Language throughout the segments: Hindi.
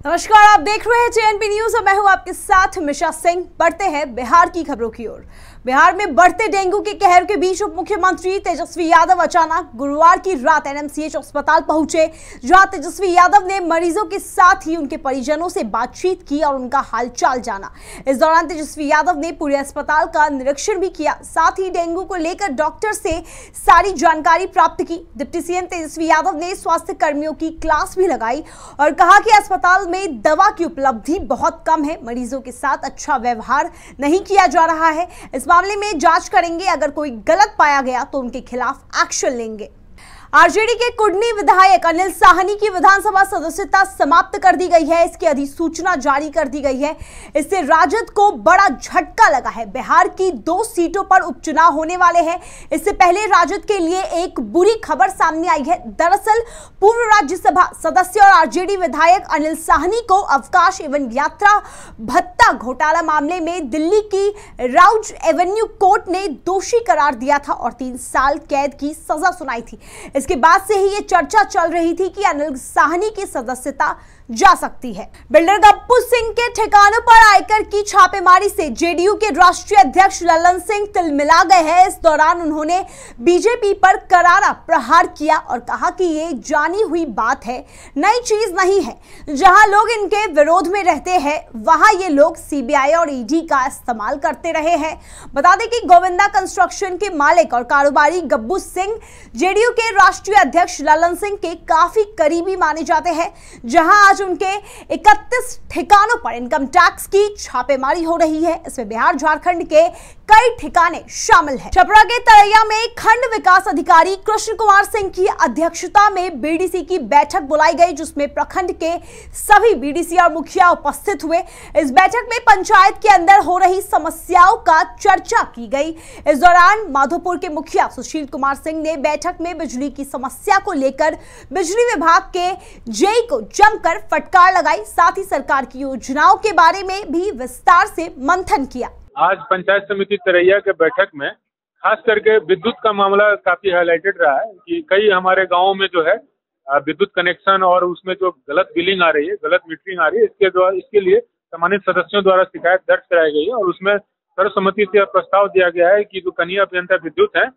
नमस्कार, आप देख रहे हैं जेएनपी न्यूज और मैं हूं आपके साथ मिशा सिंह। बढ़ते हैं बिहार की खबरों की ओर। बिहार में बढ़ते डेंगू के कहर के बीच उप मुख्यमंत्री तेजस्वी यादव अचानक गुरुवार की रात एनएमसीएच अस्पताल पहुंचे, जहां तेजस्वी यादव ने मरीजों के साथ ही उनके परिजनों से बातचीत की और उनका हालचाल जाना। इस दौरान तेजस्वी यादव ने पूरे अस्पताल का निरीक्षण भी किया, साथ ही डेंगू को लेकर डॉक्टर से सारी जानकारी प्राप्त की। डिप्टी सीएम तेजस्वी यादव ने स्वास्थ्य कर्मियों की क्लास भी लगाई और कहा कि अस्पताल में दवा की उपलब्धि बहुत कम है, मरीजों के साथ अच्छा व्यवहार नहीं किया जा रहा है। इस मामले में जांच करेंगे, अगर कोई गलत पाया गया तो उनके खिलाफ एक्शन लेंगे। आरजेडी के कुडनी विधायक अनिल साहनी की विधानसभा सदस्यता समाप्त कर दी गई है, इसकी अधिसूचना जारी कर दी गई है। इससे राजद को बड़ा झटका लगा है। बिहार की 2 सीटों पर उपचुनाव होने वाले हैं। इससे पहले राजद के लिए एक बुरी खबर सामने आई है। दरअसल पूर्व राज्यसभा सदस्य और आरजेडी विधायक अनिल साहनी को अवकाश एवं यात्रा भत्ता घोटाला मामले में दिल्ली की राउज एवेन्यू कोर्ट ने दोषी करार दिया था और 3 साल कैद की सजा सुनाई थी। इसके बाद से ही ये चर्चा चल रही थी कि अनिल साहनी की सदस्यता जा सकती है। बिल्डर गप्पू सिंह के ठिकानों पर आयकर की छापेमारी से जेडीयू के राष्ट्रीय अध्यक्ष ललन सिंह तिलमिला गए हैं। इस दौरान उन्होंने बीजेपी पर करारा प्रहार किया और कहा कि ये जानी हुई बात है, नई चीज नहीं है। जहां लोग इनके विरोध में रहते हैं, वहां ये लोग सीबीआई और ईडी का इस्तेमाल करते रहे हैं। बता दें कि गोविंदा कंस्ट्रक्शन के मालिक और कारोबारी गप्पू सिंह जेडीयू के राष्ट्रीय अध्यक्ष ललन सिंह के काफी करीबी माने जाते हैं। जहां आज उनके 31 ठिकानों पर इनकम टैक्स की छापेमारी हो रही है। इसमें बिहार झारखंड के कई ठिकाने शामिल हैं। छपरा के तरैया में खंड विकास अधिकारी कृष्ण कुमार सिंह की अध्यक्षता में बीडीसी की बैठक बुलाई गई, जिसमें प्रखंड के सभी बीडीसी और मुखिया उपस्थित हुए। इस बैठक में पंचायत के अंदर हो रही समस्याओं का चर्चा की गई। इस दौरान माधोपुर के मुखिया सुशील कुमार सिंह ने बैठक में बिजली की समस्या को लेकर बिजली विभाग के जेई को जमकर फटकार लगाई, साथ ही सरकार की योजनाओं के बारे में भी विस्तार से मंथन किया। आज पंचायत समिति तरैया के बैठक में खास करके विद्युत का मामला काफी हाईलाइटेड रहा है कि कई हमारे गांवों में जो है विद्युत कनेक्शन और उसमें जो गलत बिलिंग आ रही है, गलत मीटरिंग आ रही है, इसके लिए सम्मानित सदस्यों द्वारा शिकायत दर्ज कराई गई है और उसमें सर्वसम्मति से प्रस्ताव दिया गया है कि जो कनीय अभियंता विद्युत है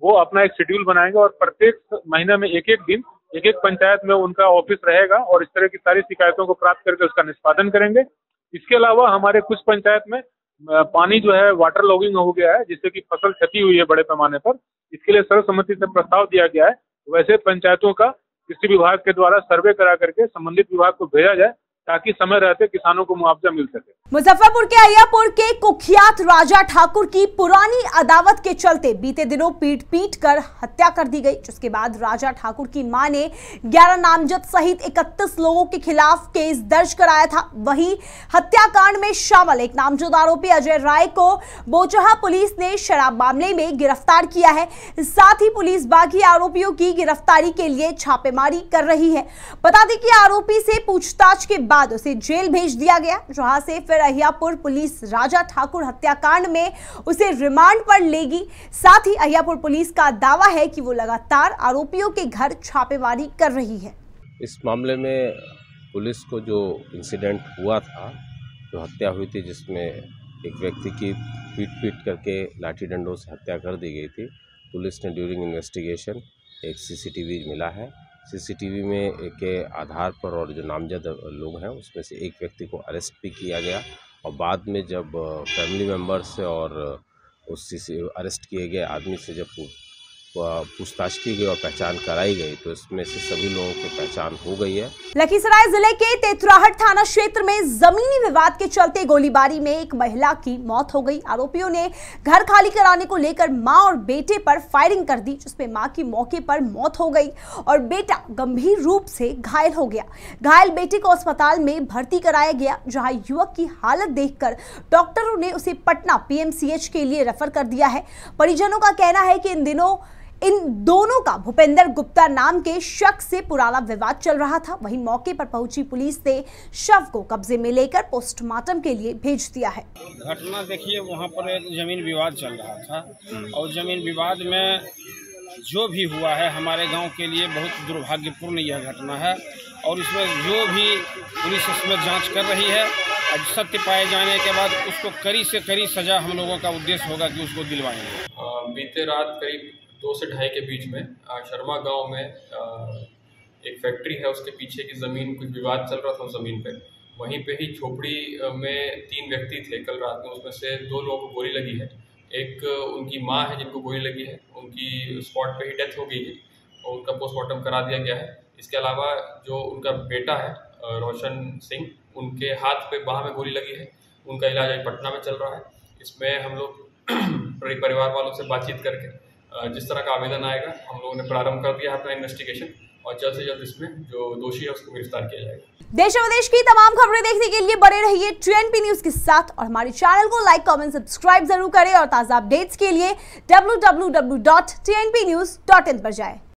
वो अपना एक शेड्यूल बनाएंगे और प्रत्येक महीने में एक दिन एक पंचायत में उनका ऑफिस रहेगा और इस तरह की सारी शिकायतों को प्राप्त करके उसका निष्पादन करेंगे। इसके अलावा हमारे कुछ पंचायत में पानी जो है वाटर लॉगिंग हो गया है, जिससे कि फसल क्षति हुई है बड़े पैमाने पर। इसके लिए सर्वसम्मति से प्रस्ताव दिया गया है। वैसे पंचायतों का कृषि विभाग के द्वारा सर्वे करा करके संबंधित विभाग को भेजा जाए ताकि समय रहते किसानों को मुआवजा मिल सके। मुजफ्फरपुर के अहियापुर के कुख्यात राजा ठाकुर की पुरानी अदावत के चलते बीते दिनों पीट कर हत्या कर दी गई, जिसके बाद राजा ठाकुर की मां ने 11 नामजद सहित 31 लोगों के खिलाफ केस दर्ज कराया था। वहीं हत्याकांड में शामिल एक नामजद आरोपी अजय राय को बोचहा पुलिस ने शराब मामले में गिरफ्तार किया है। साथ ही पुलिस बाकी आरोपियों की गिरफ्तारी के लिए छापेमारी कर रही है। बता दें कि आरोपी से पूछताछ के बाद उसे जेल भेज दिया गया, जहां से फिर अहियापुर पुलिस राजा ठाकुर हत्याकांड में उसे रिमांड पर लेगी। साथ ही अहियापुर पुलिस का दावा है कि वो लगातार आरोपियों के घर छापेमारी कर रही है। इस मामले में पुलिस को जो इंसिडेंट हुआ था, जो हत्या हुई थी, जिसमें एक व्यक्ति की पीट करके लाठी डंडों से हत्या कर दी गई थी, पुलिस ने ड्यूरिंग इन्वेस्टिगेशन एक सीसीटीवी मिला है। सीसीटीवी में के आधार पर और जो नामजद लोग हैं उसमें से एक व्यक्ति को अरेस्ट भी किया गया और बाद में जब फैमिली मेम्बर से और उस अरेस्ट किए गए आदमी से जब पूछताछ की गई और पहचान कराई गई तो इसमें से सभी लोगों की पहचान हो गई है। लखीसराय जिले के तेतुराहट थाना क्षेत्र में जमीनी विवाद के चलते गोलीबारी में एक महिला की मौत हो गई। आरोपियों ने घर खाली कराने को लेकर मां और बेटे पर फायरिंग कर दी, जिसमें मां की मौके पर मौत हो गई और बेटा गंभीर रूप से घायल हो गया। घायल बेटे को अस्पताल में भर्ती कराया गया, जहां युवक की हालत देखकर डॉक्टरों ने उसे पटना पीएमसीएच के लिए रेफर कर दिया है। परिजनों का कहना है कि इन दिनों इन दोनों का भूपेंद्र गुप्ता नाम के शख्स से पुराना विवाद चल रहा था। वहीं मौके पर पहुंची पुलिस ने शव को कब्जे में लेकर पोस्टमार्टम के लिए भेज दिया है। घटना देखिए, वहां पर एक जमीन विवाद चल रहा था और जमीन विवाद में जो भी हुआ है हमारे गांव के लिए बहुत दुर्भाग्यपूर्ण यह घटना है और इसमें जो भी पुलिस इसमें जांच कर रही है, अब सत्य पाए जाने के बाद उसको कड़ी से कड़ी सज़ा हम लोगों का उद्देश्य होगा कि उसको दिलवाएंगे। बीते रात करीब 2 से 2:30 के बीच में शर्मा गांव में एक फैक्ट्री है, उसके पीछे की ज़मीन कुछ विवाद चल रहा था उस ज़मीन पे। वहीं पे ही झोपड़ी में 3 व्यक्ति थे कल रात में, उसमें से 2 लोगों को गोली लगी है। एक उनकी माँ है जिनको गोली लगी है, उनकी स्पॉट पे ही डेथ हो गई है और उनका पोस्टमार्टम करा दिया गया है। इसके अलावा जो उनका बेटा है रोशन सिंह, उनके हाथ पे बाह में गोली लगी है, उनका इलाज अभी पटना में चल रहा है। इसमें हम लोग परिवार वालों से बातचीत करके जिस तरह का आवेदन आएगा हम लोगों ने प्रारंभ कर दिया है अपना इन्वेस्टिगेशन और जल्द से जल्द इसमें जो दोषी है उसको गिरफ्तार किया जाएगा। देश और विदेश की तमाम खबरें देखने के लिए बने रहिए TNP न्यूज के साथ और हमारे चैनल को लाइक, कमेंट, सब्सक्राइब जरूर करें और ताजा अपडेट्स के लिए www.tnpnews.in पर जाएं।